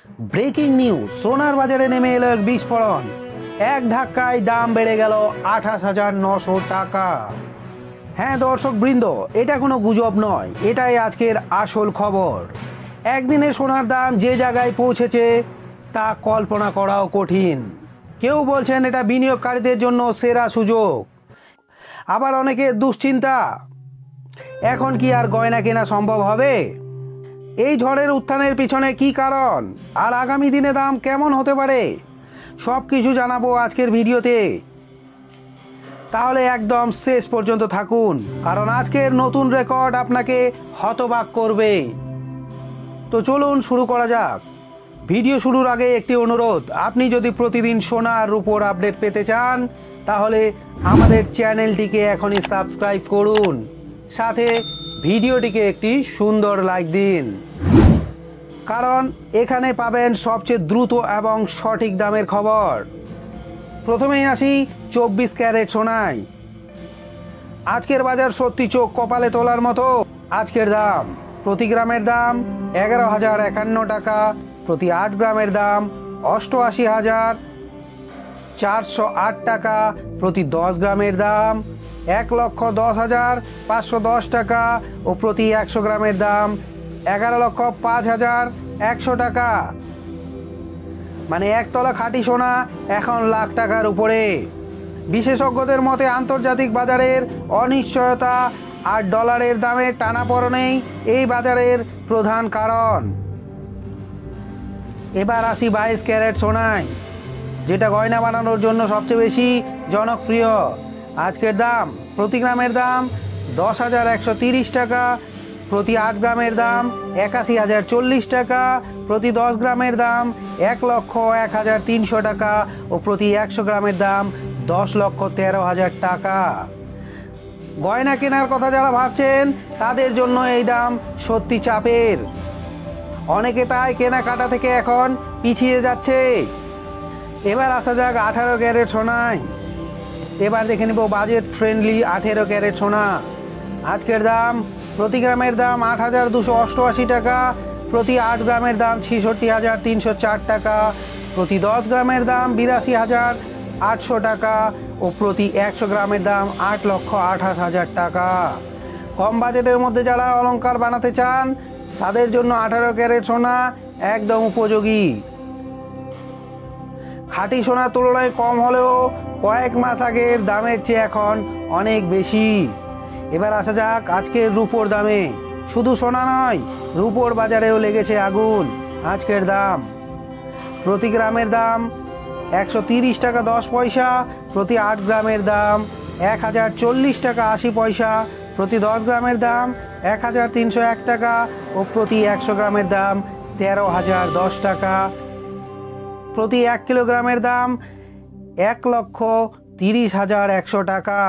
Breaking news, সোনার বাজারে নেমে এলো এক বিস্ফোরণ। এক ধাক্কায় দাম বেড়ে গেল 28,900 টাকা। হ্যাঁ দর্শক বৃন্দ, এটা কোনো গুজব নয়, এটাই আজকের আসল খবর। একদিনে সোনার দাম যে জায়গায় পৌঁছেছে তা কল্পনা করাও কঠিন। কেউ বলছেন এটা বিনিয়োগকারীদের জন্য সেরা সুযোগ, আবার অনেকের দুশ্চিন্তা, এখন কি আর গয়না কেনা সম্ভব হবে? এই ঝড়ের উত্থানের পিছনে কি কারণ, আর আগামী দিনে দাম কেমন হতে পারে, সব কিছু জানাবো আজকের ভিডিওতে। তাহলে একদম শেষ পর্যন্ত থাকুন, কারণ আজকের নতুন রেকর্ড আপনাকে হতবাক করবে। তো চলুন শুরু করা যাক। ভিডিও শুরুর আগে একটি অনুরোধ, আপনি যদি প্রতিদিন সোনা আর রূপোর আপডেট পেতে চান তাহলে আমাদের চ্যানেলটিকে এখনই সাবস্ক্রাইব করুন, সাথে ভিডিওটিকে একটি সুন্দর লাইক দিন, কারণ এখানে পাবেন সবচেয়ে দ্রুত এবং সঠিক দামের খবর। প্রথমেই আসি 24 ক্যারেট সোনায়। আজকের বাজার সত্যি চোখ কপালে তোলার মতো। আজকের দাম, প্রতি গ্রামের দাম 11,051 টাকা, প্রতি 8 গ্রামের দাম 88,408 টাকা, প্রতি 10 গ্রামের দাম 1,10,510 টাকা ও প্রতি 100 গ্রামের দাম 11,05,100 টাকা। মানে একতলা খাঁটি সোনা এখন লাখ টাকার উপরে। বিশেষজ্ঞদের মতে আন্তর্জাতিক বাজারের অনিশ্চয়তা আর ডলারের দামের টানাপোড়েনেই এই বাজারের প্রধান কারণ। এবার আসি 22 ক্যারেট সোনায়, যেটা গয়না বানানোর জন্য সবচেয়ে বেশি জনপ্রিয়। আজকের দাম, প্রতি গ্রামের দাম 10,130 টাকা, প্রতি 8 গ্রামের দাম 81,040 টাকা, প্রতি 10 গ্রামের দাম 1,01,300 টাকা ও প্রতি 100 গ্রামের দাম 10,13,000 টাকা। গয়না কেনার কথা যারা ভাবছেন তাদের জন্য এই দাম সত্যি চাপের। অনেকে তাই কেনাকাটা থেকে এখন পিছিয়ে যাচ্ছে। এবার আসা যাক 18 ক্যারেট সোনায়। এবার দেখে নেব বাজেট ফ্রেন্ডলি 18 ক্যারেট সোনা। আজকের দাম, প্রতি গ্রামের দাম 8,288 টাকা, প্রতি 8 গ্রামের দাম 66,304 টাকা, প্রতি 10 গ্রামের দাম 82,800 টাকা ও প্রতি 100 গ্রামের দাম 8,28,000 টাকা। কম বাজেটের মধ্যে যারা অলংকার বানাতে চান তাদের জন্য 18 ক্যারেট সোনা একদম উপযোগী। খাঁটি সোনার তুলনায় কম হলেও কয়েক মাস আগের দামের চেয়ে এখন অনেক বেশি। এবার আসা যাক আজকের রূপোর দামে। শুধু সোনা নয়, রূপোর বাজারেও লেগেছে আগুন। আজকের দাম, প্রতি গ্রামের দাম 130 টাকা 10 পয়সা, প্রতি 8 গ্রামের দাম 1,040 টাকা 80 পয়সা, প্রতি 10 গ্রামের দাম 1,301 টাকা ও প্রতি 100 গ্রামের দাম 13,010 টাকা। প্রতি 1 কিলোগ্রামের দাম 1,30,100 টাকা।